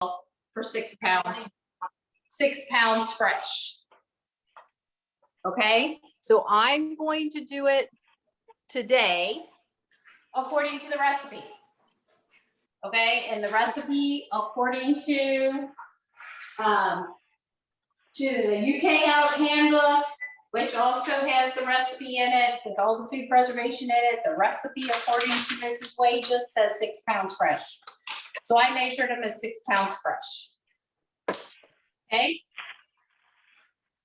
for 6 pounds, 6 pounds fresh. Okay, so I'm going to do it today according to the recipe. Okay, and the recipe according to the UK Out Handbook, which also has the recipe in it with all the food preservation in it. The recipe according to Mrs. Wages says 6 pounds fresh. So I measured them as 6 pounds fresh. Okay.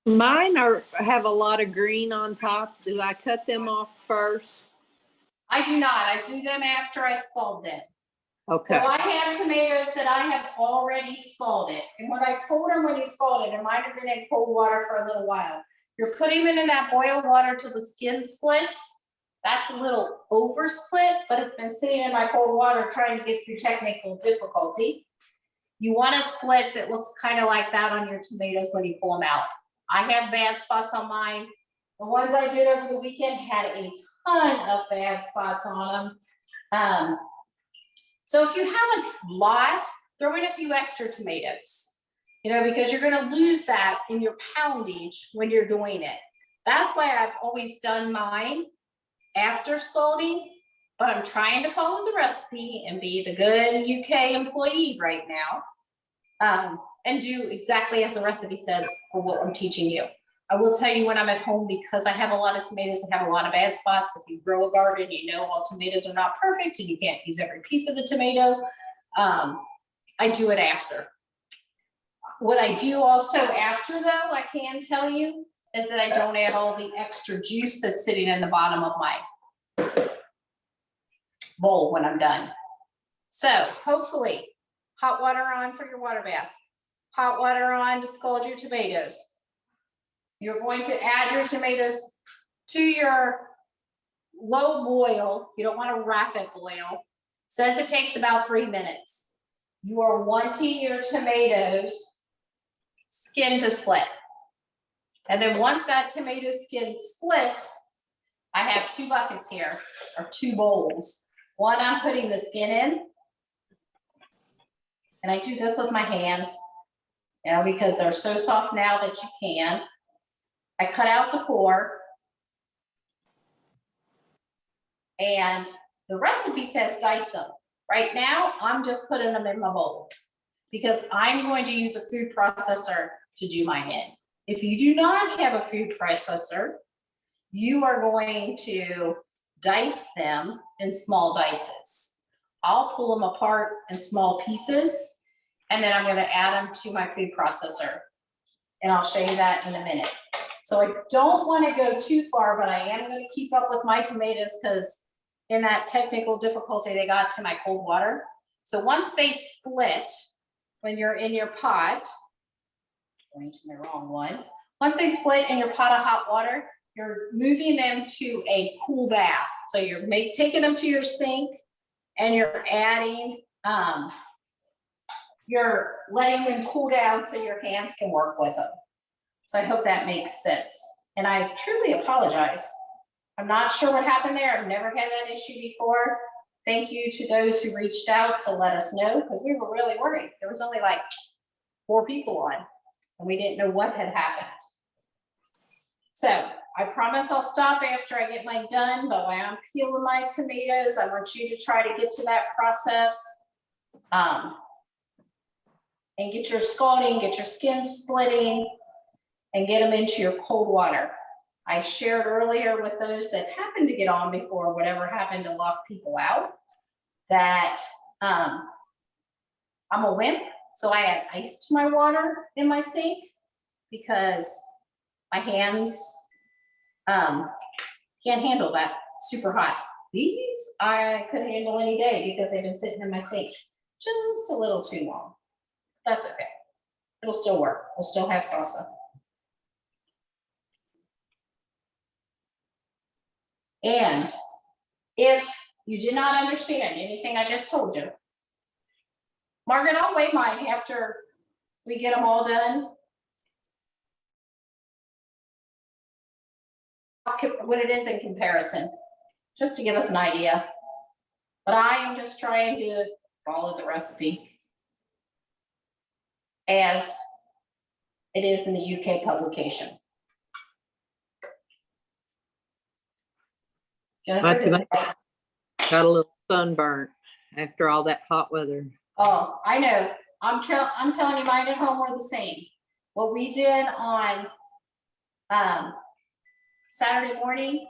Mine have a lot of green on top. Do I cut them off first? I do not. I do them after I scald them. Okay. So I have tomatoes that I have already scalded. And what I told them when you scald it might have been in cold water for a little while. You're putting them in that boiled water till the skin splits. That's a little over split, but it's been sitting in my cold water trying to get through technical difficulty. You want a split that looks kind of like that on your tomatoes when you pull them out. I have bad spots on mine. The ones I did over the weekend had a ton of bad spots on them. So if you have a lot, throw in a few extra tomatoes, because you're going to lose that in your poundage when you're doing it. That's why I've always done mine after scalding, but I'm trying to follow the recipe and be the good UK employee right now, and do exactly as the recipe says for what I'm teaching you. I will tell you when I'm at home, because I have a lot of tomatoes and have a lot of bad spots. If you grow a garden, all tomatoes are not perfect and you can't use every piece of the tomato. I do it after. What I do also after, though, I can tell you, is that I don't add all the extra juice that's sitting in the bottom of my bowl when I'm done. So hopefully, hot water on for your water bath, hot water on to scald your tomatoes. You're going to add your tomatoes to your low boil. You don't want to rapid boil. Says it takes about 3 minutes. You are wanting your tomatoes skin to split. And then once that tomato skin splits, I have 2 buckets here, or 2 bowls. One I'm putting the skin in. And I do this with my hand, because they're so soft now that you can. I cut out the core, and the recipe says dice them. Right now, I'm just putting them in my bowl because I'm going to use a food processor to do mine in. If you do not have a food processor, you are going to dice them in small dices. I'll pull them apart in small pieces, and then I'm going to add them to my food processor. And I'll show you that in a minute. So I don't want to go too far, but I am going to keep up with my tomatoes because in that technical difficulty, they got to my cold water. So once they split, when you're in your pot, going to the wrong one. Once they split in your pot of hot water, you're moving them to a cool bath. So you're taking them to your sink and you're adding, you're letting them cool down so your hands can work with them. So I hope that makes sense. And I truly apologize. I'm not sure what happened there. I've never had that issue before. Thank you to those who reached out to let us know, because we were really worried. There was only like 4 people on, and we didn't know what had happened. So I promise I'll stop after I get mine done, but when I'm peeling my tomatoes, I want you to try to get to that process and get your scalding, get your skin splitting, and get them into your cold water. I shared earlier with those that happened to get on before whatever happened to lock people out, that I'm a wimp, so I add ice to my water in my sink because my hands can't handle that super hot. These I could handle any day because they've been sitting in my sink just a little too long. That's okay. It'll still work. We'll still have salsa. And if you did not understand anything I just told you, Margaret, I'll weigh mine after we get them all done. What it is in comparison, just to give us an idea. But I am just trying to follow the recipe. as it is in the UK publication. My Jennifer, tomato got a little sunburnt after all that hot weather. oh, I know. I'm telling you, mine at home were the same. What we did on Saturday morning,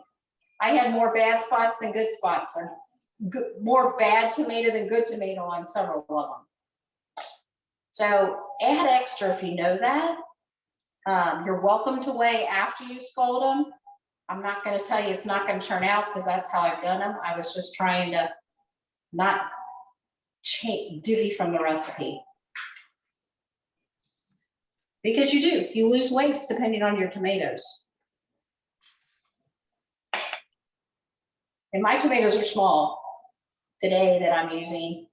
I had more bad spots than good spots, or more bad tomato than good tomato on several of them. So add extra if you know that. You're welcome to weigh after you scald them. I'm not going to tell you it's not going to turn out, because that's how I've done them. I was just trying to not divvy from the recipe. Because you lose waste depending on your tomatoes. And my tomatoes are small today that I'm using,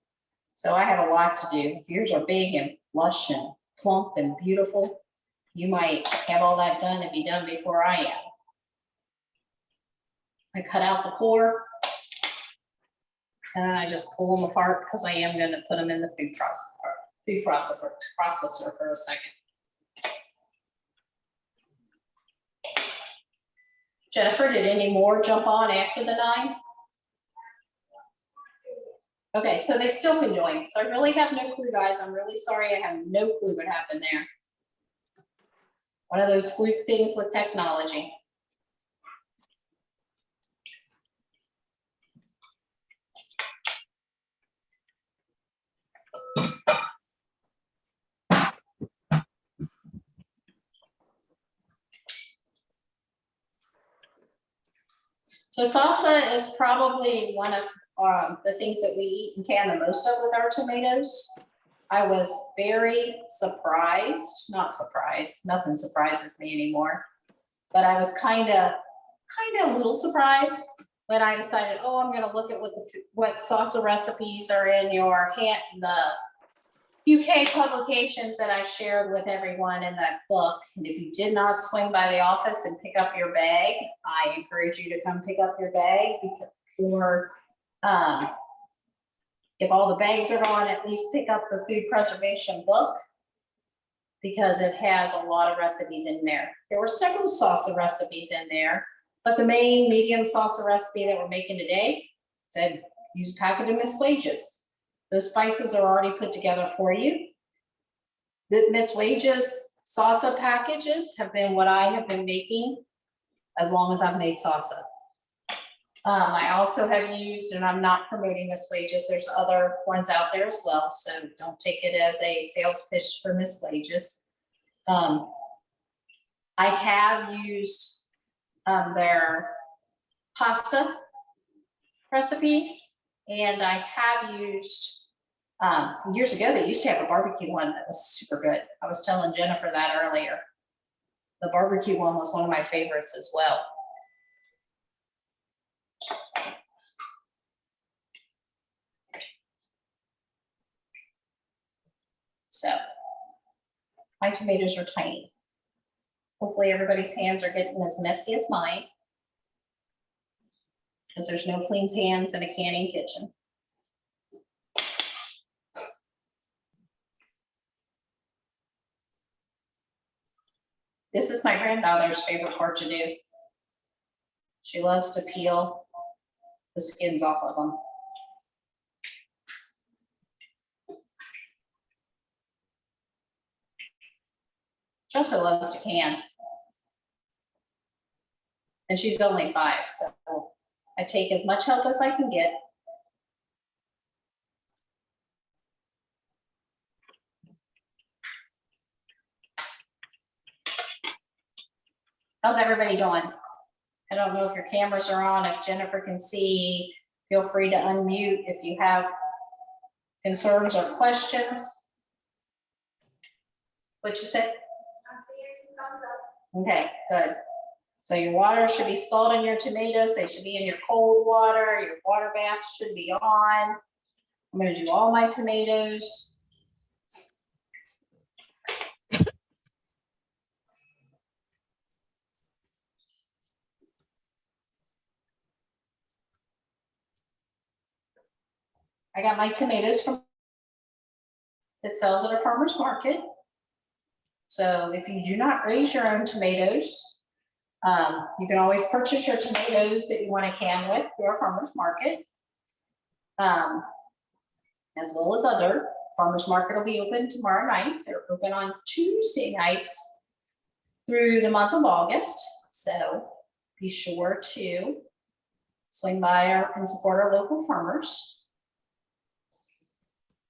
so I have a lot to do. If yours are big and lush and plump and beautiful, you might have all that done and be done before I am. I cut out the core, and then I just pull them apart, because I am going to put them in the food processor for a second. Jennifer, did any more jump on after the 9? Okay, so they still can join. So I really have no clue, guys. I'm really sorry. I have no clue what happened there. One of those fluke things with technology. So salsa is probably one of the things that we eat and can the most of with our tomatoes. I was very surprised, not surprised, nothing surprises me anymore, but I was kind of a little surprised when I decided, oh, I'm gonna look at what salsa recipes are in the UK publications that I shared with everyone in that book. And if you did not swing by the office and pick up your bag, I encourage you to come pick up your bag, or if all the bags are gone, at least pick up the food preservation book, because it has a lot of recipes in there. There were several salsa recipes in there, but the main medium salsa recipe that we're making today said use a packet of Miss Wages. Those spices are already put together for you. The Miss Wages salsa packages have been what I have been making as long as I've made salsa. I also have used, and I'm not promoting Miss Wages, there's other ones out there as well, so don't take it as a sales pitch for Miss Wages. I have used their pasta recipe, and I have used, years ago, they used to have a barbecue one that was super good. I was telling Jennifer that earlier. The barbecue one was one of my favorites as well. So my tomatoes are tiny. Hopefully everybody's hands are getting as messy as mine, because there's no clean hands in a canning kitchen. This is my granddaughter's favorite part to do. She loves to peel the skins off of them. She also loves to can. And she's only 5, so I take as much help as I can get. How's everybody doing? I don't know if your cameras are on, if Jennifer can see, feel free to unmute if you have concerns or questions. What'd you say? Okay, good. So your water should be scalding your tomatoes. They should be in your cold water. Your water baths should be on. I'm gonna do all my tomatoes. I got my tomatoes from that sells at a farmer's market. So if you do not raise your own tomatoes, you can always purchase your tomatoes that you want to can with through our farmer's market. As well as other. Farmer's market will be open tomorrow night. They're open on Tuesday nights through the month of August. So be sure to swing by and support our local farmers.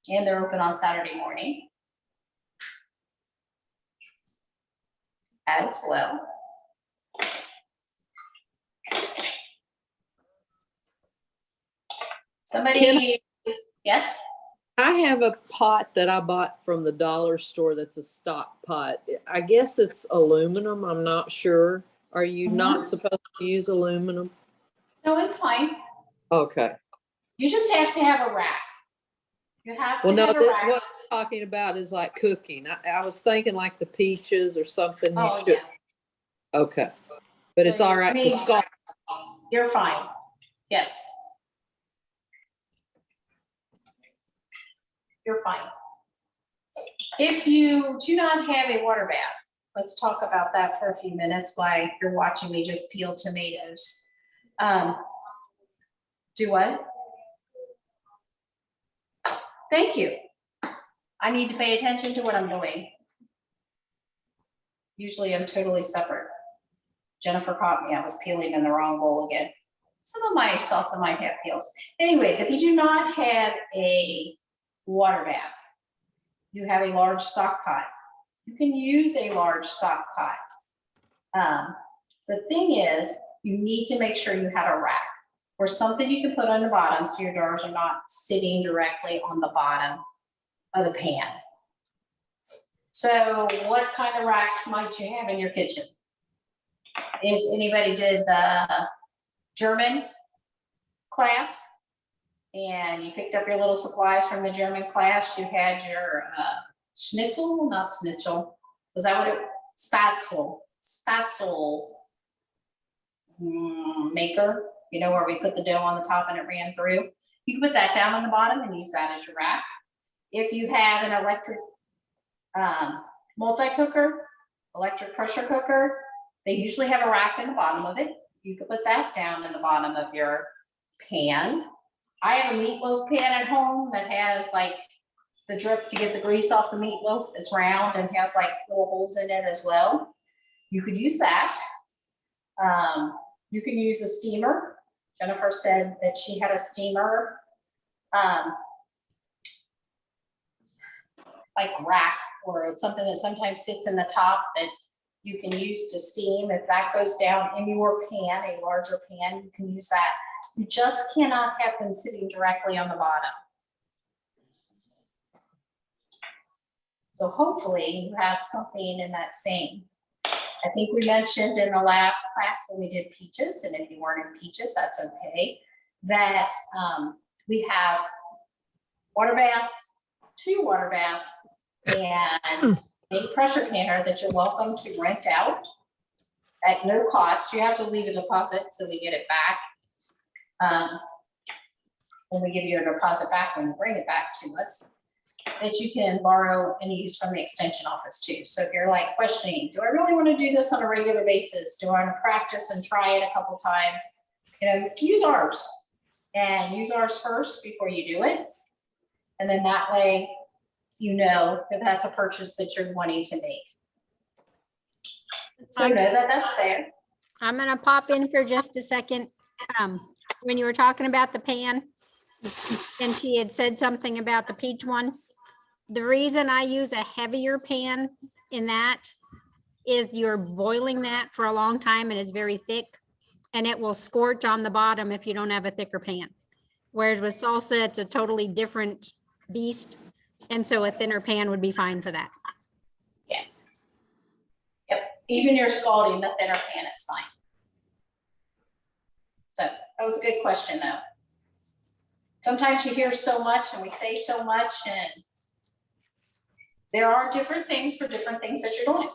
And they're open on Saturday morning as well. Somebody, yes? I have a pot that I bought from the dollar store that's a stock pot. I guess it's aluminum. I'm not sure. Are you not supposed to use aluminum? No, it's fine. Okay. You just have to have a rack. You have to Well, no, have a rack. what I'm talking about is like cooking. I was thinking like the peaches or something. Oh, should. yeah. Okay. But it's all right to scald. You're fine. Yes. You're fine. If you do not have a water bath, let's talk about that for a few minutes while you're watching me just peel tomatoes. Do what? Thank you. I need to pay attention to what I'm doing. Usually I'm totally separate. Jennifer caught me. I was peeling in the wrong bowl again. Some of my salsa might have peels. Anyways, if you do not have a water bath, you have a large stock pot. You can use a large stock pot. The thing is, you need to make sure you have a rack or something you can put on the bottom so your jars are not sitting directly on the bottom of the pan. So what kind of racks might you have in your kitchen? If anybody did the German class and you picked up your little supplies from the German class, you had your schnitzel, not schnitzel. Was that what it, spatzel maker, you know, where we put the dough on the top and it ran through. You can put that down on the bottom and use that as your rack. If you have an electric multi-cooker, electric pressure cooker, they usually have a rack in the bottom of it. You can put that down in the bottom of your pan. I have a meatloaf pan at home that has like the drip to get the grease off the meatloaf. It's round and has like little holes in it as well. You could use that. You can use a steamer. Jennifer said that she had a steamer, like rack, or it's something that sometimes sits in the top that you can use to steam. If that goes down in your pan, a larger pan, you can use that. You just cannot have them sitting directly on the bottom. So hopefully you have something in that same. I think we mentioned in the last class when we did peaches, and if you weren't in peaches, that's okay, that we have water baths, 2 water baths, and a pressure canner that you're welcome to rent out at no cost. You have to leave a deposit so we get it back. When we give you a deposit back, when you bring it back to us, that you can borrow and use from the extension office too. So if you're like questioning, do I really want to do this on a regular basis? Do I want to practice and try it a couple times? You know, use ours and use ours first before you do it. And then that way, you know that that's a purchase that you're wanting to make. So know that that's fair. I'm gonna pop in for just a second. When you were talking about the pan and she had said something about the peach one, the reason I use a heavier pan in that is you're boiling that for a long time and it's very thick and it will scorch on the bottom if you don't have a thicker pan. Whereas with salsa, it's a totally different beast. And so a thinner pan would be fine for that. Yeah. Yep. Even your scalding, the thinner pan is fine. So that was a good question though. Sometimes you hear so much and we say so much, and there are different things for different things that you're doing.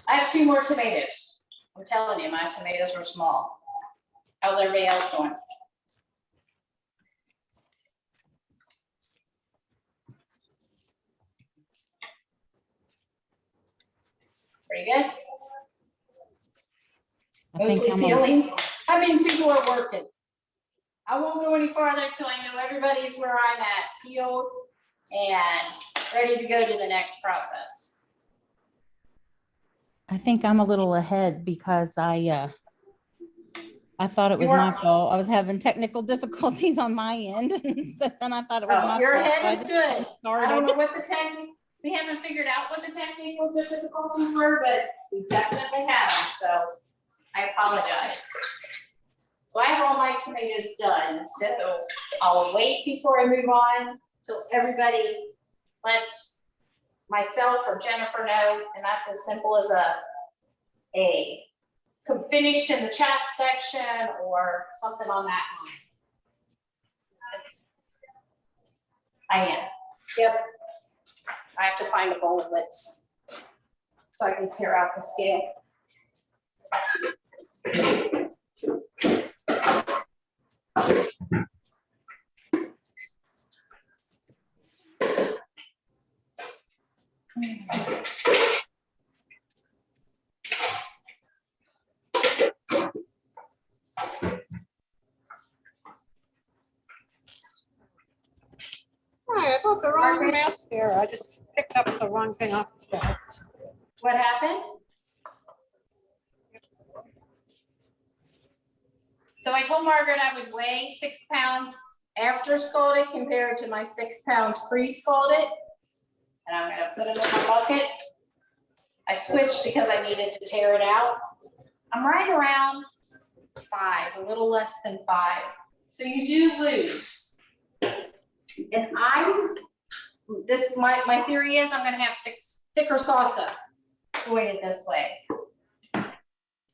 I have 2 more tomatoes. I'm telling you, my tomatoes were small. How's everybody else doing? Pretty good. I think Mostly I'm a- ceilings. That means people are working. I won't go any farther until I know everybody's where I'm at, peeled and ready to go to the next process. I think I'm a little ahead because I thought it was You my are- fault. I was having technical difficulties on my end. So then I thought it was Oh, my your fault. so I head is just good. I don't started. know what the we haven't figured out what the technical difficulties were, but we definitely have, them, so I apologize. So I have all my tomatoes done, so I'll wait before I move on till everybody lets myself or Jennifer know, and that's as simple as a finished in the chat section or something on that line. I am, yep. I have to find a bowl of lips so I can tear out the scale. Hi, I bought the wrong Margaret? mascara. I just picked up the wrong thing off the shelf. What happened? So I told Margaret I would weigh 6 pounds after scalded compared to my 6 pounds pre-scalded. And I'm gonna put them in my bucket. I switched because I needed to tear it out. I'm right around 5, a little less than 5. So you do lose. And my theory is I'm gonna have 6 thicker salsa doing it this way.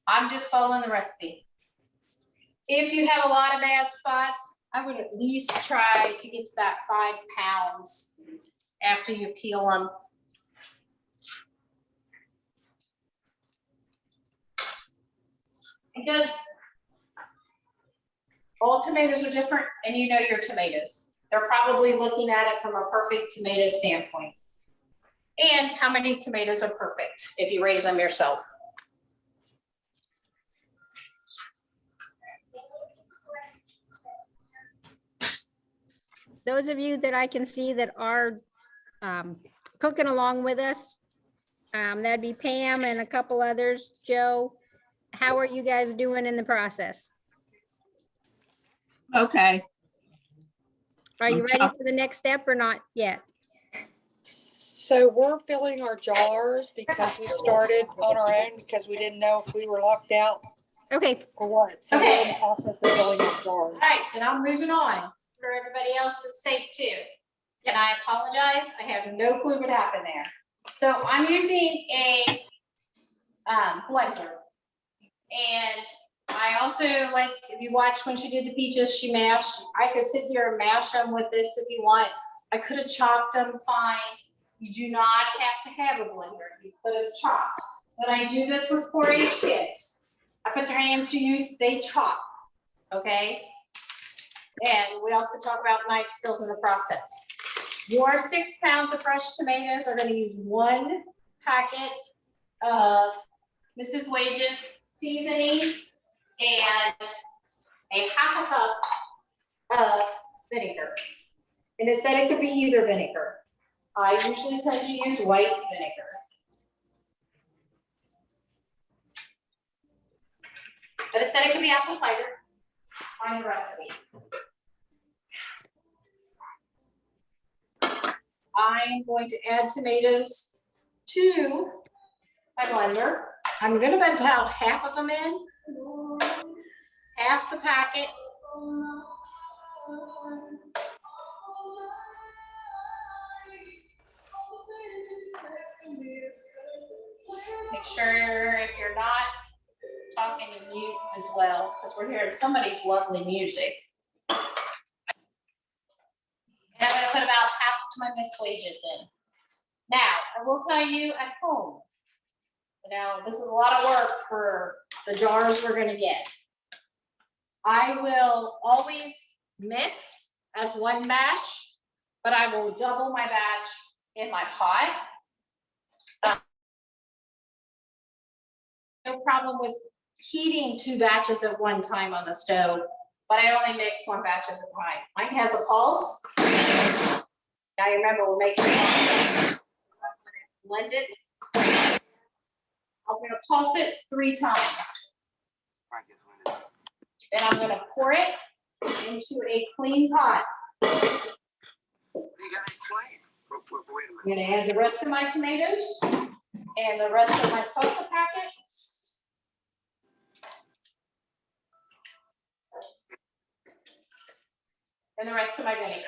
I'm just following the recipe. If you have a lot of bad spots, I would at least try to get to that 5 pounds after you peel them. Because all tomatoes are different and you know your tomatoes. They're probably looking at it from a perfect tomato standpoint. And how many tomatoes are perfect if you raise them yourself? Those of you that I can see that are cooking along with us, that'd be Pam and a couple others. Joe, how are you guys doing in the process? Okay. Are you I'm ready chopped. for the next step or not yet? So we're filling our jars because we started on our own because we didn't know if we were locked out Okay, or what. So we're in the process of filling our jars. All right, then I'm moving on for everybody else's sake too. And I apologize, I have no clue what happened there. So I'm using a blender. And I also, like, if you watched when she did the peaches, she mashed. I could sit here and mash them with this if you want. I could have chopped them fine. You do not have to have a blender. You could have chopped. When I do this with 4-H kids, I put their hands to use, they chop, okay? And we also talk about knife skills in the process. Your 6 pounds of fresh tomatoes are gonna use 1 packet of Mrs. Wages seasoning and a half a cup of vinegar. And it said it could be either vinegar. I usually tend to use white vinegar. But it said it could be apple cider on the recipe. I am going to add tomatoes to my blender. I'm gonna put about half of them in, half the packet. Make sure if you're not talking to mute as well, because we're hearing somebody's lovely music. And I'm gonna put about half of my Miss Wages in. Now, I will tell you at home, you know, this is a lot of work for the jars we're gonna get. I will always mix as one batch, but I will double my batch in my pot. no problem with heating 2 batches at one time on the stove, but I only mix 1 batch at a time. Mine has a pulse. I remember we're making blend it. I'm gonna pulse it 3 times. Then I'm gonna pour it into a clean pot. I'm gonna add the rest of my tomatoes and the rest of my salsa packet. And the rest of my vinegar.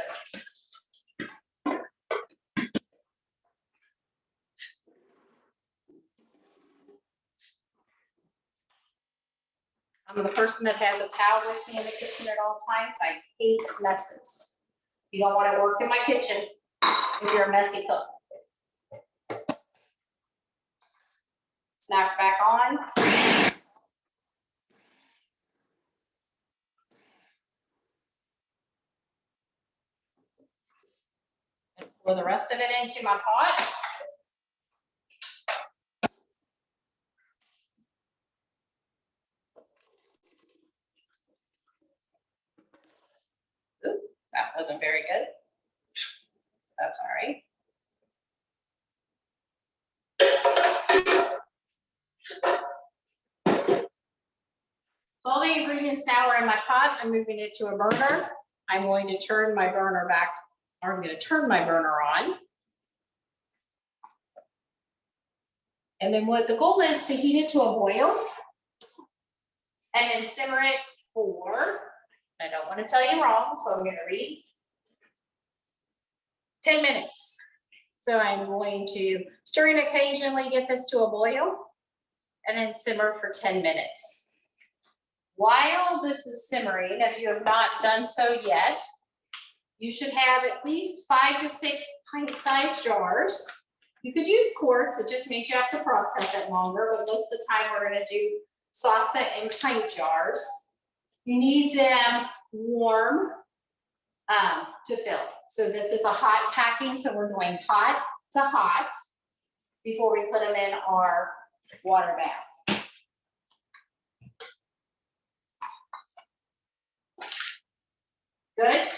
I'm the person that has a towel with me in the kitchen at all times. I hate messes. You don't want to work in my kitchen if you're a messy cook. Snap back on. And pour the rest of it into my pot. Ooh, that wasn't very good. That's all right. So all the ingredients now are in my pot. I'm moving it to a burner. I'm going to turn my burner back, or I'm going to turn my burner on. And then what the goal is to heat it to a boil and then simmer it for, I don't want to tell you wrong, so I'm going to read 10 minutes. So I'm going to stir and occasionally get this to a boil and then simmer for 10 minutes. While this is simmering, if you have not done so yet, you should have at least 5 to 6 pint-sized jars. You could use quarts, it just means you have to process it longer, but most of the time we're gonna do salsa in pint jars. You need them warm to fill. So this is a hot packing, so we're going hot to hot before we put them in our water bath. Good?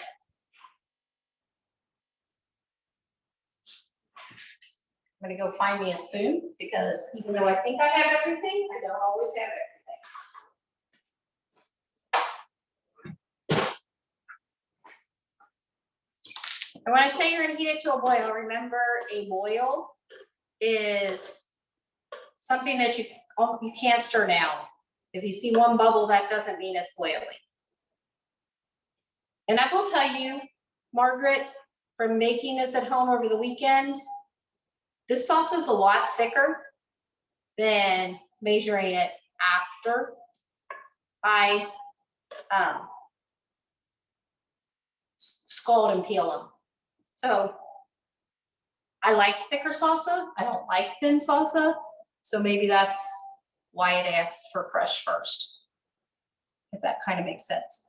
I'm gonna go find me a spoon because even though I think I have everything, I don't always have everything. And when I say you're gonna heat it to a boil, remember a boil is something that you can't stir down. If you see one bubble, that doesn't mean it's boiling. And I will tell you, Margaret, from making this at home over the weekend, this sauce is a lot thicker than measuring it after I scald and peel them. So I like thicker salsa. I don't like thin salsa. So maybe that's why it asks for fresh first, if that kind of makes sense.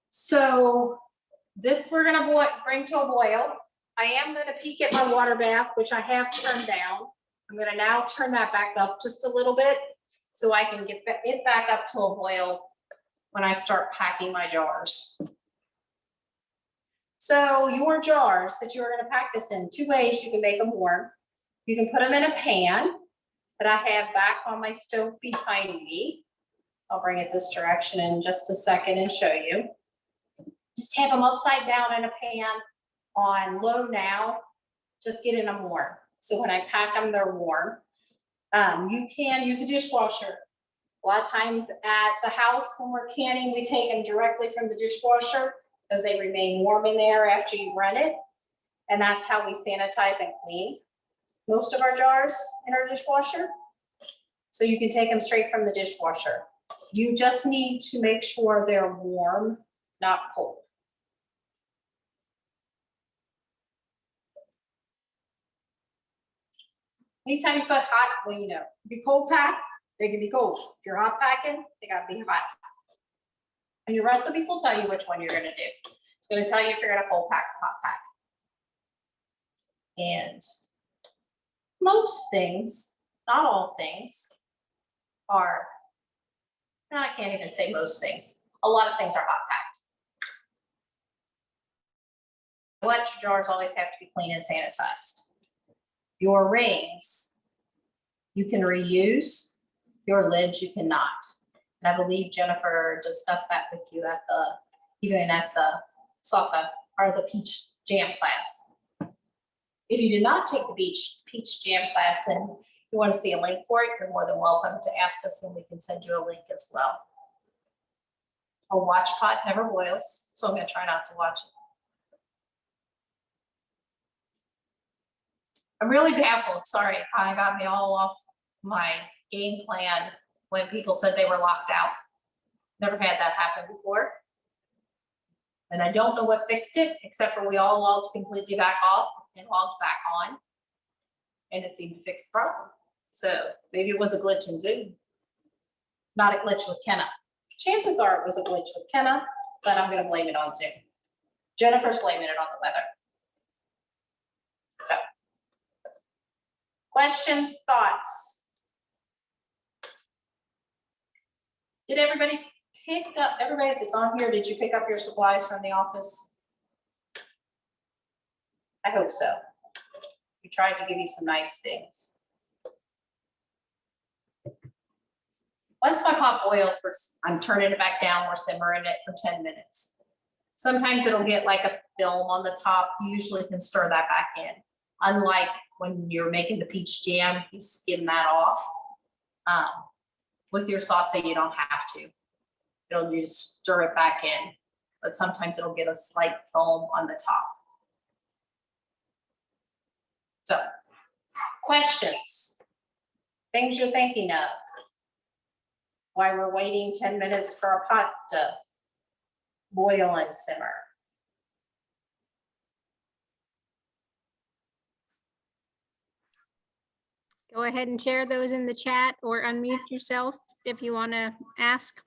So this we're gonna bring to a boil. I am gonna peek at my water bath, which I have turned down. I'm gonna now turn that back up just a little bit so I can get it back up to a boil when I start packing my jars. So your jars that you're gonna pack this in, 2 ways you can make them warm. You can put them in a pan that I have back on my stove behind me. I'll bring it this direction in just a second and show you. Just have them upside down in a pan on low now, just getting them warm. So when I pack them, they're warm. You can use a dishwasher. A lot of times at the house when we're canning, we take them directly from the dishwasher because they remain warm in there after you run it. And that's how we sanitize and clean most of our jars in our dishwasher. So you can take them straight from the dishwasher. You just need to make sure they're warm, not cold. Anytime you put hot, well, you know, be cold pack, they can be cold. If you're hot packing, they gotta be hot. And your recipes will tell you which one you're gonna do. It's gonna tell you if you're gonna cold pack or hot pack. And most things, not all things, are, I can't even say most things. A lot of things are hot packed. What your jars always have to be clean and sanitized. Your rings, you can reuse. Your lids, you cannot. And I believe Jennifer discussed that with you at even at the salsa or the peach jam class. If you did not take the peach jam class and you want to see a link for it, you're more than welcome to ask us and we can send you a link as well. A watch pot never boils, so I'm going to try not to watch it. I'm really baffled. Sorry, it kind of got me all off my game plan when people said they were locked out. Never had that happen before. And I don't know what fixed it, except for we all logged completely back off and logged back on. And it seemed to fix the problem. So maybe it was a glitch in Zoom, not a glitch with Kenna. Chances are it was a glitch with Kenna, but I'm going to blame it on Zoom. Jennifer's blaming it on the weather. So, questions, thoughts? Did everybody pick up, everybody that's on here, did you pick up your supplies from the office? I hope so. We tried to give you some nice things. Once my pot boils, I'm turning it back down, we're simmering it for 10 minutes. Sometimes it'll get like a film on the top. You usually can stir that back in. Unlike when you're making the peach jam, you skim that off. With your salsa, you don't have to. It'll just stir it back in. But sometimes it'll get a slight foam on the top. So, questions, things you're thinking of, why we're waiting 10 minutes for a pot to boil and simmer. Go ahead and share those in the chat or unmute yourself if you want to ask.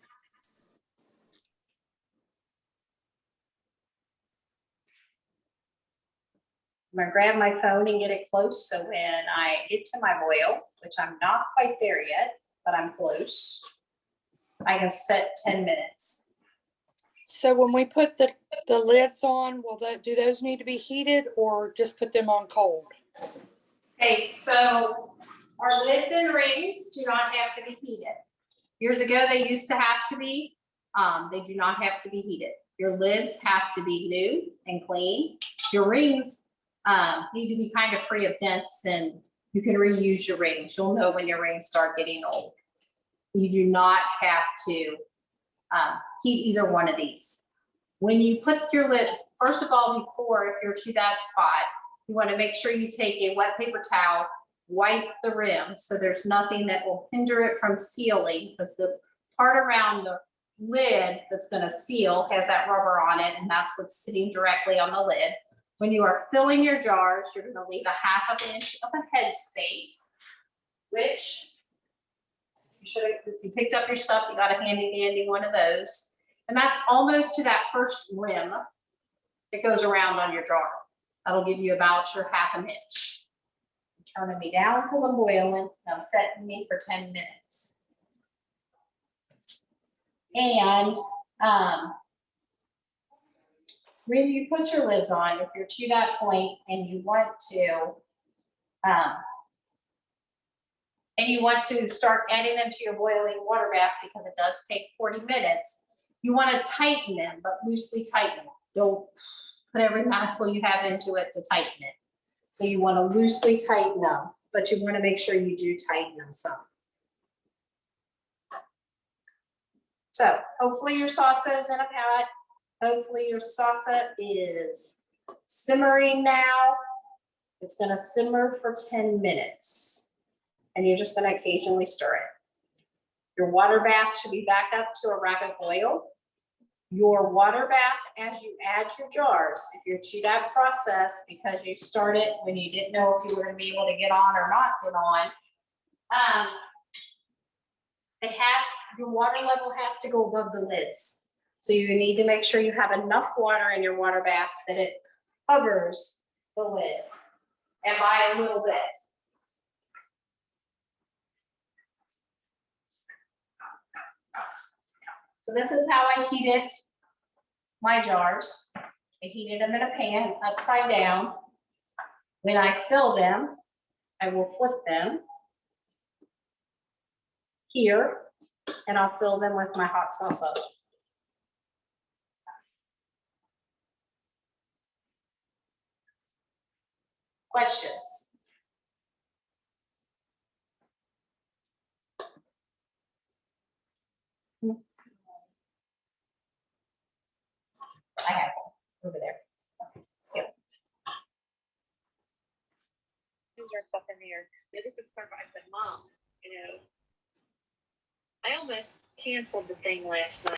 I'm gonna grab my phone and get it close so when I get to my boil, which I'm not quite there yet, but I'm close, I can set 10 minutes. So when we put the lids on, do those need to be heated or just put them on cold? Okay, so our lids and rings do not have to be heated. Years ago, they used to have to be. They do not have to be heated. Your lids have to be new and clean. Your rings need to be kind of free of dents, and you can reuse your rings. You'll know when your rings start getting old. You do not have to heat either one of these. When you put your lid, first of all, before, if you're to that spot, you want to make sure you take a wet paper towel, wipe the rim so there's nothing that will hinder it from sealing, because the part around the lid that's going to seal has that rubber on it, and that's what's sitting directly on the lid. When you are filling your jars, you're going to leave a 1/2 inch of a head space, which you should have, if you picked up your stuff, you got a handy dandy one of those. And that's almost to that first rim that goes around on your jar. That'll give you about your 1/2 inch. Turning me down because I'm boiling. I'm setting me for 10 minutes. And when you put your lids on, if you're to that point and you want to start adding them to your boiling water bath, because it does take 40 minutes, you want to tighten them, but loosely tighten them. Don't put every muscle you have into it to tighten it. So you want to loosely tighten them, but you want to make sure you do tighten them some. So hopefully your salsa is in a pot. Hopefully your salsa is simmering now. It's going to simmer for 10 minutes. And you're just going to occasionally stir it. Your water bath should be back up to a rapid boil. Your water bath, as you add your jars, if you're to that process because you started when you didn't know if you were going to be able to get on or not get on, your water level has to go above the lids. So you need to make sure you have enough water in your water bath that it covers the lids, and by a little bit. So this is how I heated my jars. I heated them in a pan upside down. When I fill them, I will flip them here, and I'll fill them with my hot salsa. Questions? I have one over there. There's stuff in here. The other part, I said, Mom, I almost canceled the thing last night.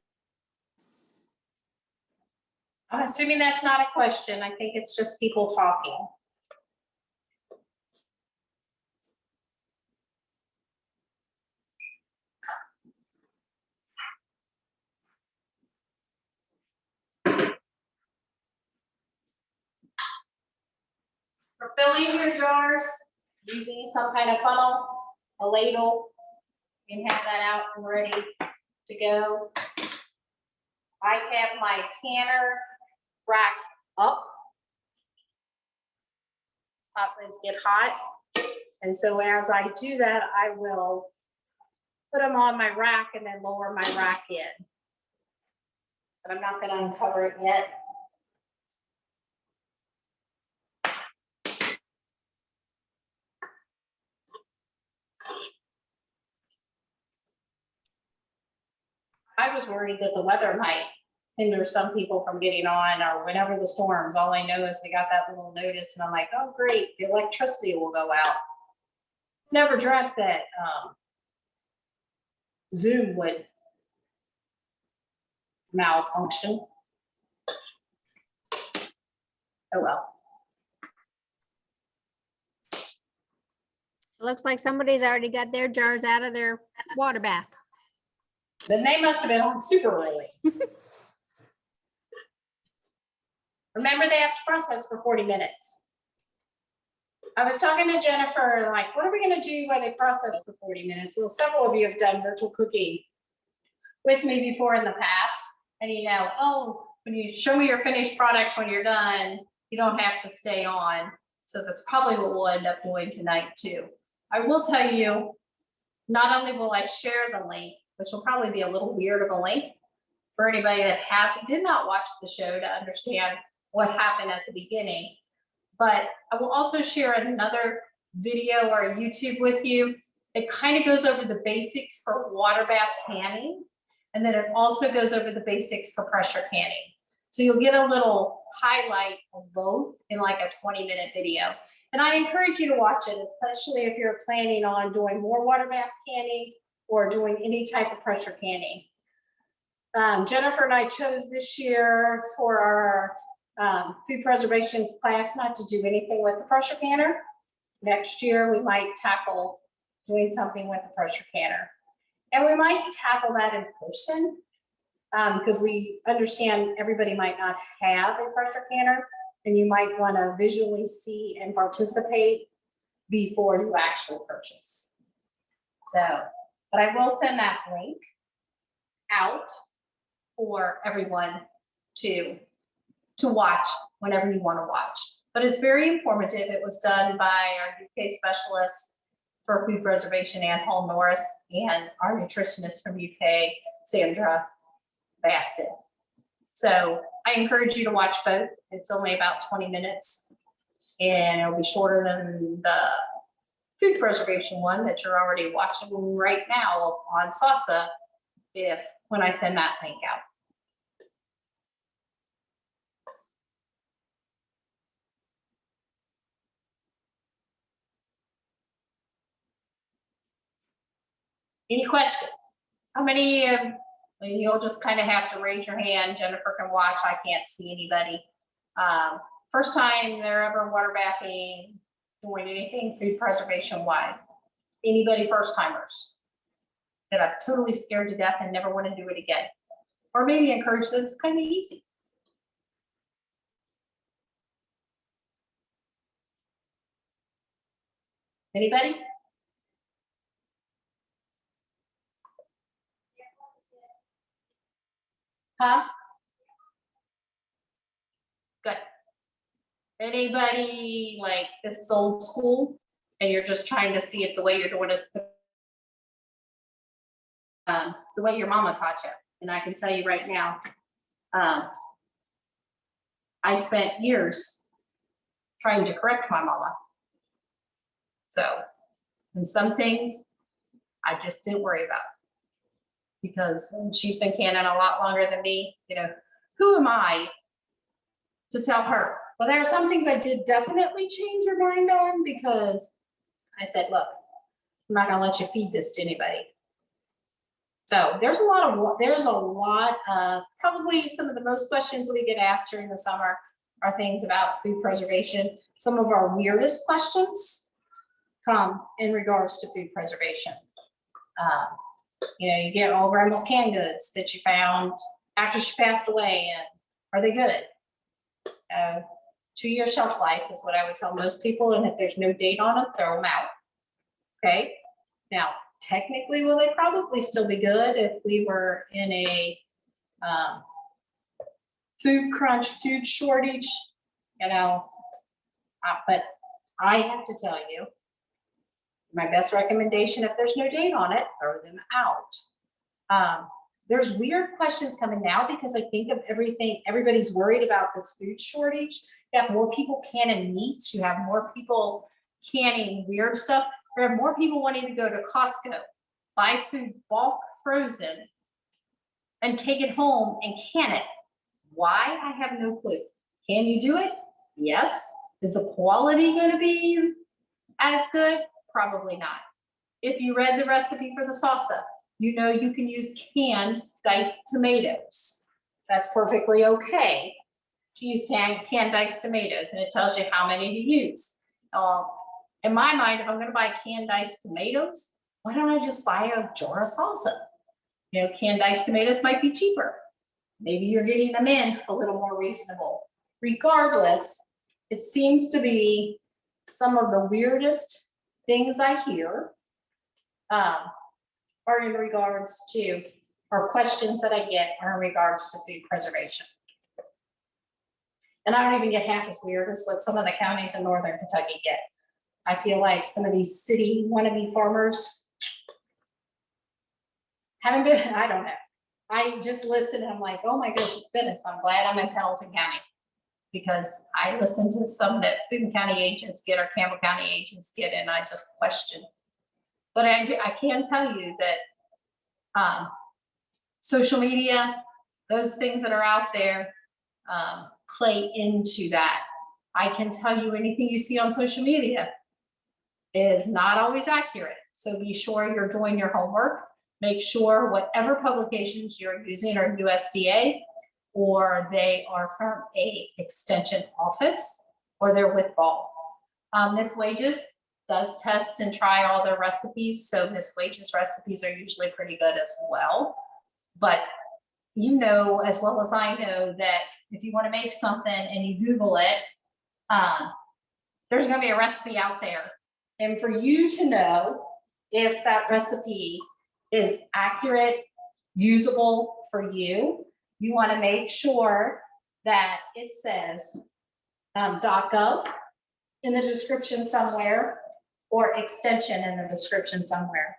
I'm assuming that's not a question. I think it's just people talking. For filling your jars, using some kind of funnel, a ladle, you can have that out and ready to go. I have my canner rack up. Hot lids get hot. And so as I do that, I will put them on my rack and then lower my rack in. But I'm not gonna uncover it yet. I was worried that the weather might hinder some people from getting on, or whenever the storms. All I know is we got that little notice and I'm like, oh, great, the electricity will go out. Never dreamt that Zoom would malfunction. Oh, well. Looks like somebody's already got their jars out of their water bath. Then they must have been on super early. Remember, they have to process for 40 minutes. I was talking to Jennifer, like, what are we gonna do while they process for 40 minutes? Well, several of you have done virtual cooking with me before in the past. And you know, oh, when you show me your finished product when you're done, you don't have to stay on. So that's probably what we'll end up doing tonight too. I will tell you, not only will I share the link, which will probably be a little weird of a link for anybody that did not watch the show to understand what happened at the beginning, but I will also share another video or YouTube with you. It kind of goes over the basics for water bath canning, and then it also goes over the basics for pressure canning. So you'll get a little highlight of both in like a 20-minute video. And I encourage you to watch it, especially if you're planning on doing more water bath canning or doing any type of pressure canning. Jennifer and I chose this year for our food preservations class not to do anything with the pressure canner. Next year, we might tackle doing something with the pressure canner. And we might tackle that in person because we understand everybody might not have a pressure canner, and you might want to visually see and participate before you actually purchase. So, but I will send that link out for everyone to watch whenever you want to watch. But it's very informative. It was done by our UK specialist for food preservation, Ann Hall Norris, and our nutritionist from UK, Sandra Baston. So I encourage you to watch both. It's only about 20 minutes, and it'll be shorter than the food preservation one that you're already watching right now on Salsa when I send that link out. Any questions? How many, and you'll just kind of have to raise your hand. Jennifer can watch. I can't see anybody. First time they're ever water bathing, doing anything food preservation wise. Anybody first timers that I'm totally scared to death and never want to do it again? Or maybe encourage them, it's kind of easy. Anybody? Huh? Good. Anybody like this is old school and you're just trying to see if the way you're doing it's the way your mama taught you. And I can tell you right now, I spent years trying to correct my mama. So, and some things I just didn't worry about. Because she's been canning a lot longer than me, you know, who am I to tell her? Well, there are some things I did definitely change her mind on because I said, look, I'm not gonna let you feed this to anybody. So there's a lot of probably some of the most questions we get asked during the summer are things about food preservation. Some of our weirdest questions come in regards to food preservation. You know, you get all grandma's canned goods that you found after she passed away, and are they good? 2-year shelf life is what I would tell most people, and if there's no date on it, throw them out. Okay, now technically, will they probably still be good if we were in a food crunch, food shortage, you know, but I have to tell you, my best recommendation, if there's no date on it, throw them out. There's weird questions coming now because I think of everything, everybody's worried about this food shortage. You have more people canning meats, you have more people canning weird stuff. There are more people wanting to go to Costco, buy food bulk frozen, and take it home and can it. Why? I have no clue. Can you do it? Yes. Is the quality going to be as good? Probably not. If you read the recipe for the salsa, you know you can use canned diced tomatoes. That's perfectly okay to use canned diced tomatoes, and it tells you how many to use. In my mind, if I'm going to buy canned diced tomatoes, why don't I just buy a jar of salsa? You know, canned diced tomatoes might be cheaper. Maybe you're getting them in a little more reasonable. Regardless, it seems to be some of the weirdest things I hear are in regards to, or questions that I get are in regards to food preservation. And I don't even get half as weird as what some of the counties in northern Kentucky get. I feel like some of these city wannabe farmers haven't been, I don't know. I just listen and I'm like, oh my goodness, I'm glad I'm in Pendleton County. Because I listen to some that Boone County agents get or Campbell County agents get, and I just question. But I can tell you that social media, those things that are out there play into that. I can tell you anything you see on social media is not always accurate. So be sure you're doing your homework. Make sure whatever publications you're using are USDA, or they are from a extension office, or they're with Ball. Miss Wages does test and try all their recipes, so Miss Wages recipes are usually pretty good as well. But you know as well as I know that if you want to make something and you Google it, there's going to be a recipe out there. And for you to know if that recipe is accurate, usable for you, you want to make sure that it says .gov in the description somewhere, or extension in the description somewhere,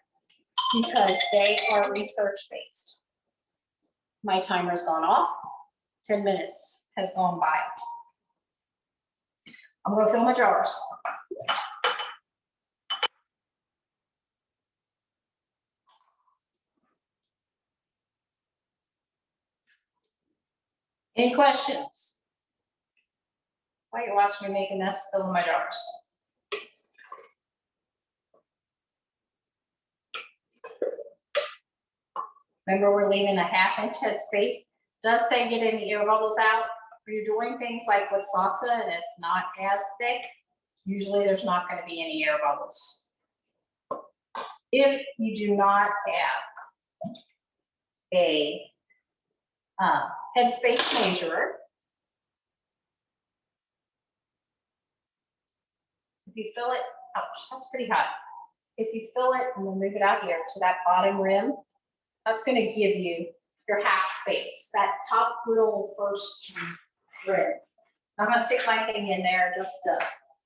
because they are research-based. My timer's gone off. 10 minutes has gone by. I'm going to fill my jars. Any questions? While you're watching me make a mess, fill in my jars. Remember, we're leaving a 1/2 inch head space. Does say get any air bubbles out. When you're doing things like with salsa and it's not as thick, usually there's not going to be any air bubbles. If you do not have a headspace measurer, if you fill it, ouch, that's pretty hot. If you fill it, and we'll move it out here to that bottom rim, that's going to give you your half space, that top little first rim. I'm gonna stick my thing in there just to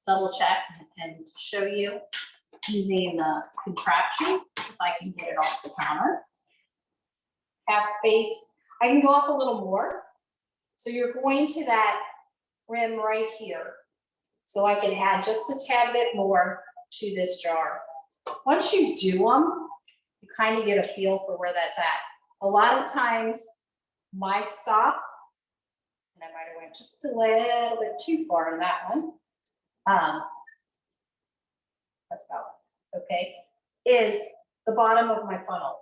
double check and show you using the contraption, if I can get it off the counter. Half space, I can go up a little more. So you're going to that rim right here. So I can add just a tad bit more to this jar. Once you do them, you kind of get a feel for where that's at. A lot of times, my stop, and I might have went just a little bit too far in that one. That's about okay, is the bottom of my funnel.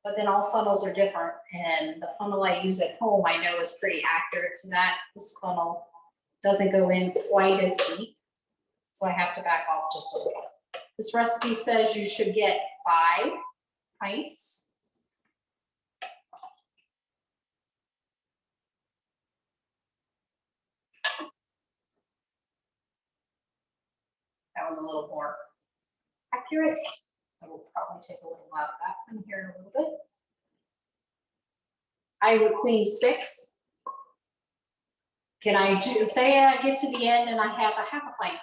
But then all funnels are different, and the funnel I use at home I know is pretty accurate to that. This funnel doesn't go in quite as deep, so I have to back off just a little. This recipe says you should get 5 pints. That was a little more accurate. So we'll probably take a little out of that one here in a little bit. I would clean 6. Can I do, say I get to the end and I have a half a pint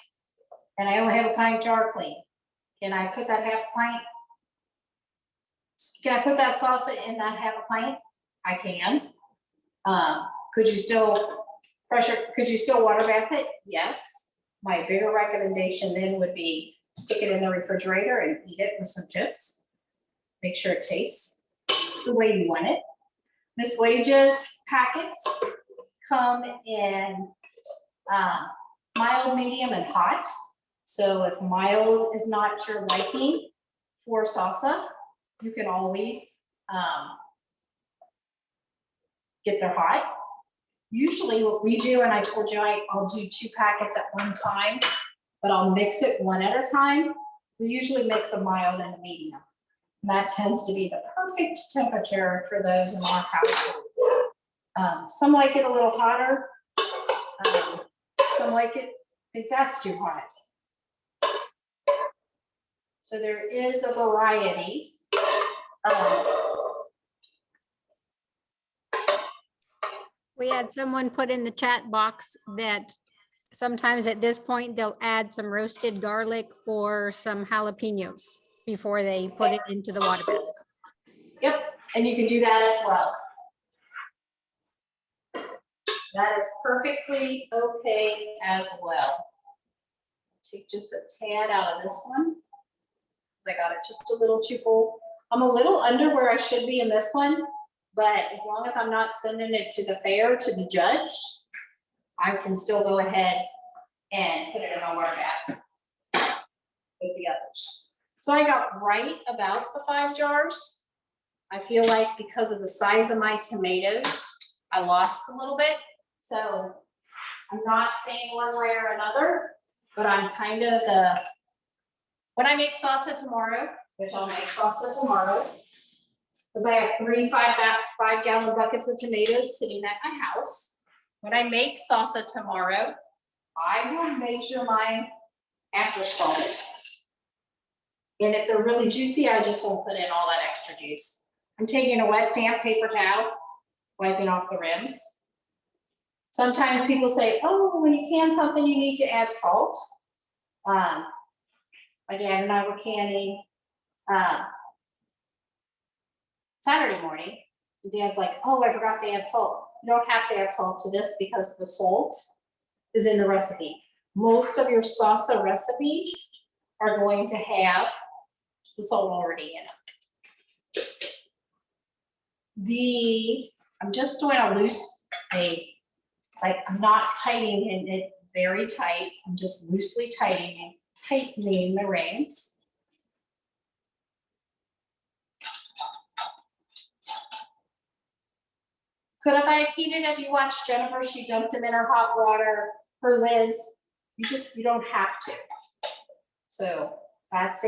and I only have a pint jar clean. Can I put that half pint? Can I put that salsa in that half a pint? I can. Could you still could you still water bath it? Yes. My bigger recommendation then would be stick it in the refrigerator and eat it with some chips. Make sure it tastes the way you want it. Miss Wages packets come in mild, medium, and hot. So if mild is not your liking for salsa, you can always get their hot. Usually what we do, and I told you I'll do 2 packets at one time, but I'll mix it one at a time. We usually mix a mild and a medium. And that tends to be the perfect temperature for those in our house. Some like it a little hotter. Some like it, think that's too hot. So there is a variety. We had someone put in the chat box that sometimes at this point, they'll add some roasted garlic or some jalapenos before they put it into the water bath. Yep, and you can do that as well. That is perfectly okay as well. Take just a tad out of this one. I got it just a little too full. I'm a little under where I should be in this one, but as long as I'm not sending it to the fair to be judged, I can still go ahead and put it in my water bath with the others. So I got right about the 5 jars. I feel like because of the size of my tomatoes, I lost a little bit. So I'm not saying one way or another, but I'm kind of the, when I make salsa tomorrow, which I'll make salsa tomorrow, because I have 3 5-gallon buckets of tomatoes sitting at my house. When I make salsa tomorrow, I will measure mine after scalding. And if they're really juicy, I just won't put in all that extra juice. I'm taking a wet, damp paper towel, wiping off the rims. Sometimes people say, oh, when you can something, you need to add salt. My dad and I were canning Saturday morning. And Dad's like, oh, I forgot to add salt. You don't have to add salt to this because the salt is in the recipe. Most of your salsa recipes are going to have the salt already in them. I'm just doing a loose, I'm not tightening it very tight. I'm just loosely tightening the reins. Could have I heated, if you watched Jennifer, she dumped them in her hot water, her lids. You don't have to. So that's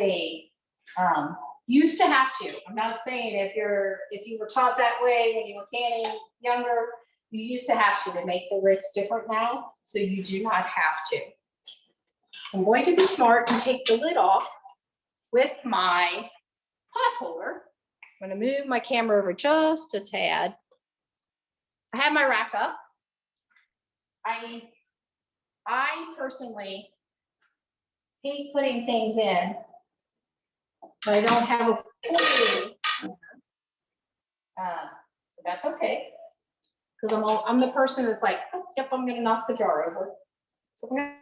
used to have to. I'm not saying if you were taught that way when you were canning younger, you used to have to make the lids different now, so you do not have to. I'm going to be smart and take the lid off with my pot holder I'm gonna move my camera over just a tad. I have my rack up. I personally hate putting things in, but I don't have a full. But that's okay. Cause I'm the person that's like, oh, yep, I'm gonna knock the jar over. So I'm gonna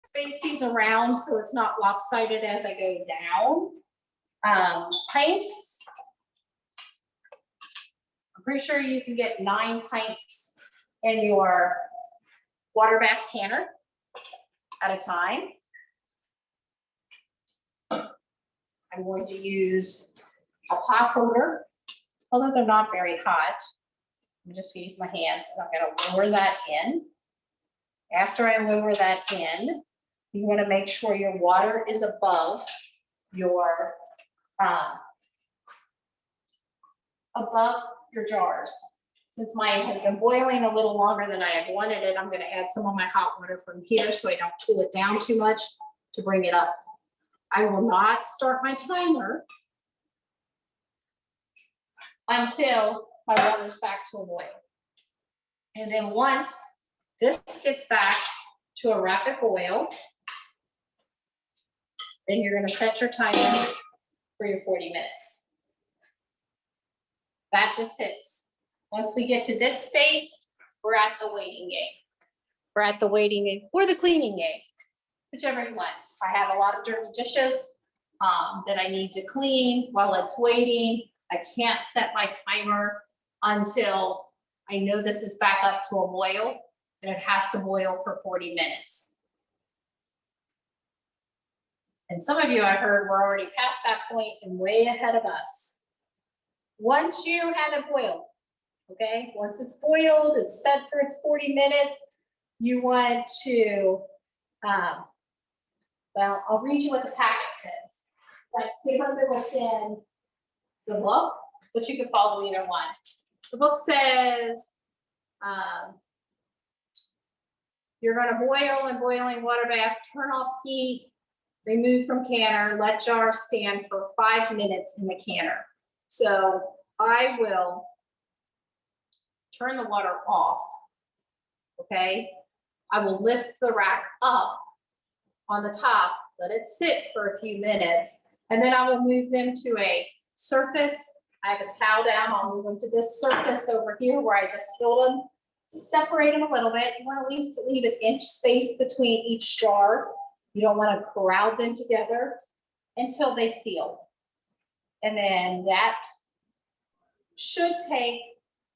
space these around so it's not lopsided as I go down. Pints. I'm pretty sure you can get 9 pints in your water bath canner at a time. I'm going to use a pot holder, although they're not very hot. I'm just gonna use my hands and I'm gonna lower that in. After I lower that in, you wanna make sure your water is above your jars. Since mine has been boiling a little longer than I have wanted it, I'm gonna add some of my hot water from here so I don't cool it down too much to bring it up. I will not start my timer until my water's back to a boil. And then once this gets back to a rapid boil, then you're gonna set your timer for your 40 minutes. That just sits. Once we get to this state, we're at the waiting game. We're at the waiting game or the cleaning game, whichever you want. I have a lot of dirty dishes that I need to clean while it's waiting. I can't set my timer until I know this is back up to a boil, and it has to boil for 40 minutes. And some of you, I heard, were already past that point and way ahead of us. Once you have it boiled, okay, once it's boiled, it's set for its 40 minutes, you want to, well, I'll read you what the packet says. That's different than what's in the book, but you can follow either one. The book says, you're gonna boil in boiling water bath, turn off heat, remove from canner, let jar stand for 5 minutes in the canner. So I will turn the water off, okay? I will lift the rack up on the top, let it sit for a few minutes, and then I will move them to a surface. I have a towel down, I'll move them to this surface over here where I just filled them, separate them a little bit. You want at least to leave an inch space between each jar. You don't want to crowd them together until they seal. And then that should take,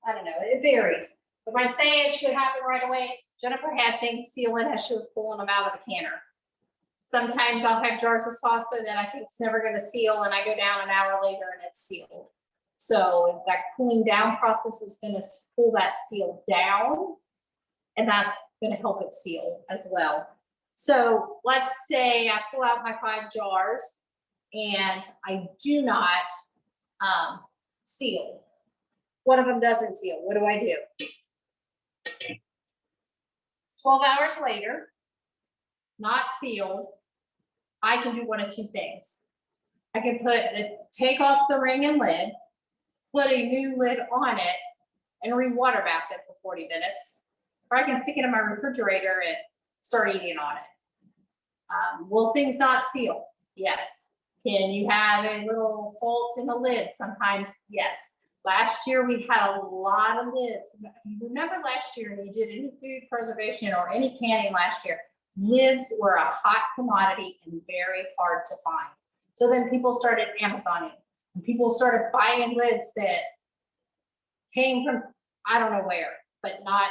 I don't know, it varies. If I say it should happen right away, Jennifer had things sealing as she was pulling them out of the canner. Sometimes I'll have jars of salsa that I think it's never going to seal, and I go down an hour later and it's sealed. So that cooling down process is going to pull that seal down, and that's going to help it seal as well. So let's say I pull out my 5 jars and I do not seal. One of them doesn't seal. What do I do? 12 hours later, not sealed, I can do one of 2 things. I can take off the ring and lid, put a new lid on it, and re-water bath it for 40 minutes. Or I can stick it in my refrigerator and start eating on it. Will things not seal? Yes. Can you have a little fault in the lid? Sometimes, yes. Last year, we had a lot of lids. If you remember last year, when you did any food preservation or any canning last year, lids were a hot commodity and very hard to find. So then people started Amazoning, and people started buying lids that came from, I don't know where, but not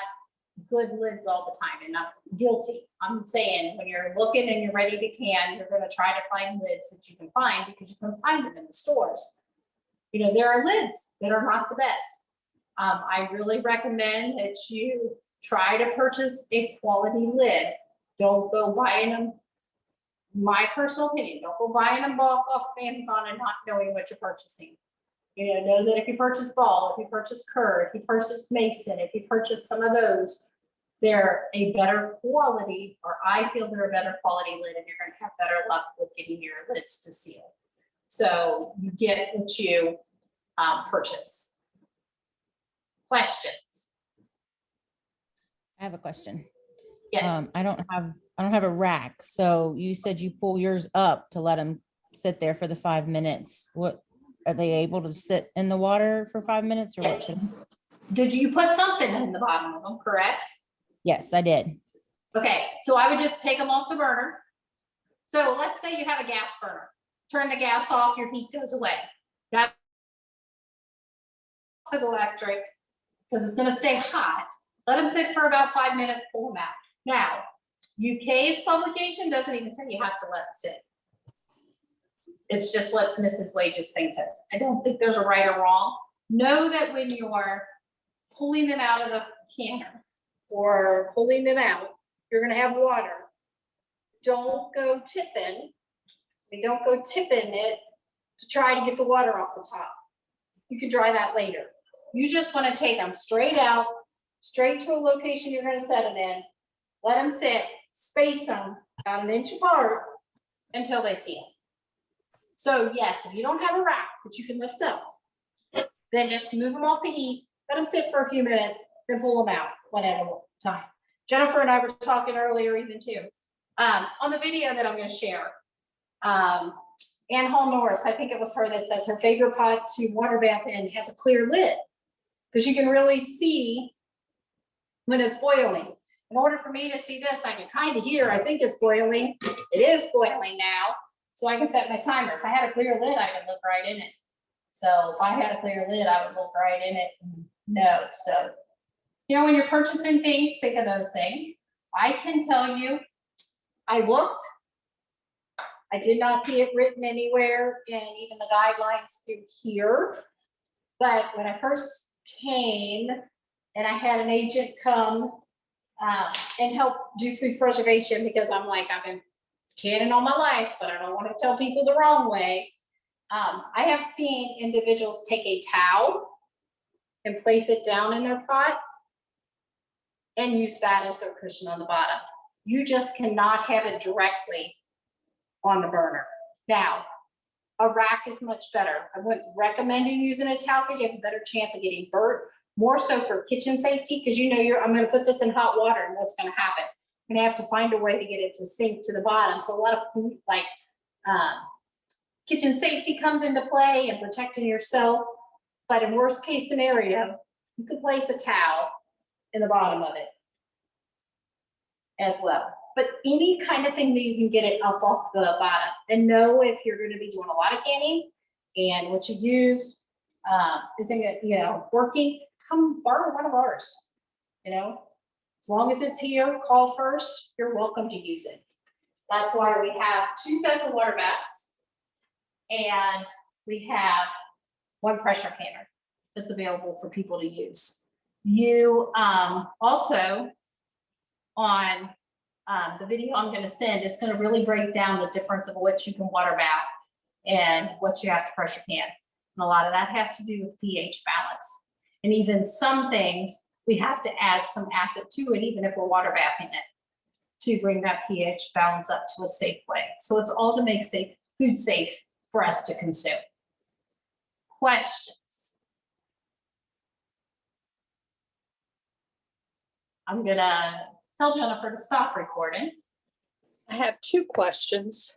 good lids all the time, and not guilty. I'm saying when you're looking and you're ready to can, you're gonna try to find lids that you can find because you can find them in the stores. You know, there are lids that are not the best. I really recommend that you try to purchase a quality lid. Don't go buying them, my personal opinion, don't go buying them bulk off of Amazon and not knowing what you're purchasing. You know that if you purchase Ball, if you purchase Kerr, if you purchase Mason, if you purchase some of those, they're a better quality, or I feel they're a better quality lid, and you're gonna have better luck with getting your lids to seal. So you get what you purchase. Questions? I have a question. Yes. I don't have a rack. So you said you pull yours up to let them sit there for the 5 minutes. What, are they able to sit in the water for 5 minutes or what? Did you put something in the bottom of them, correct? Yes, I did. Okay, so I would just take them off the burner. So let's say you have a gas burner. Turn the gas off, your heat goes away. Got the electric, because it's gonna stay hot. Let them sit for about 5 minutes, pull them out. Now, UK's publication doesn't even say you have to let it sit. It's just what Mrs. Wages thinks of. I don't think there's a right or wrong. Know that when you're pulling them out of the canner or pulling them out, you're gonna have water. Don't go tipping. Don't go tipping it to try to get the water off the top. You can dry that later. You just wanna take them straight out, straight to a location you're gonna set them in. Let them sit, space them about 1 inch apart until they see it. So yes, if you don't have a rack that you can lift up, then just move them off the heat, let them sit for a few minutes, then pull them out one at a time. Jennifer and I were talking earlier even too, on the video that I'm gonna share. Ann Hall Norris, I think it was her that says her favorite pot to water bath in has a clear lid. Because you can really see when it's boiling. In order for me to see this, I can kind of hear, I think it's boiling. It is boiling now, so I can set my timer. If I had a clear lid, I could look right in it. So if I had a clear lid, I would look right in it and know. So, you know, when you're purchasing things, think of those things. I can tell you, I looked. I did not see it written anywhere in even the guidelines through here. But when I first came and I had an agent come and help do food preservation, because I'm like, I've been canning all my life, but I don't want to tell people the wrong way. I have seen individuals take a towel and place it down in their pot and use that as their cushion on the bottom. You just cannot have it directly on the burner. Now, a rack is much better. I wouldn't recommend you using a towel because you have a better chance of getting burnt, more so for kitchen safety, because you know I'm gonna put this in hot water and what's gonna happen? I'm gonna have to find a way to get it to sink to the bottom. So a lot of food, like kitchen safety comes into play and protecting yourself. But in worst case scenario, you could place a towel in the bottom of it as well. But any kind of thing that you can get it up off the bottom, and know if you're going to be doing a lot of canning and what you used isn't working, come borrow one of ours. As long as it's here, call first, you're welcome to use it. That's why we have 2 sets of water baths and we have 1 pressure canner that's available for people to use. You also on the video I'm going to send is going to really break down the difference of what you can water bath and what you have to pressure can. And a lot of that has to do with pH balance. And even some things we have to add some acid to it, even if we're water bathing it, to bring that pH balance up to a safe way. So it's all to make food safe for us to consume. Questions? I'm going to tell Jennifer to stop recording. I have 2 questions.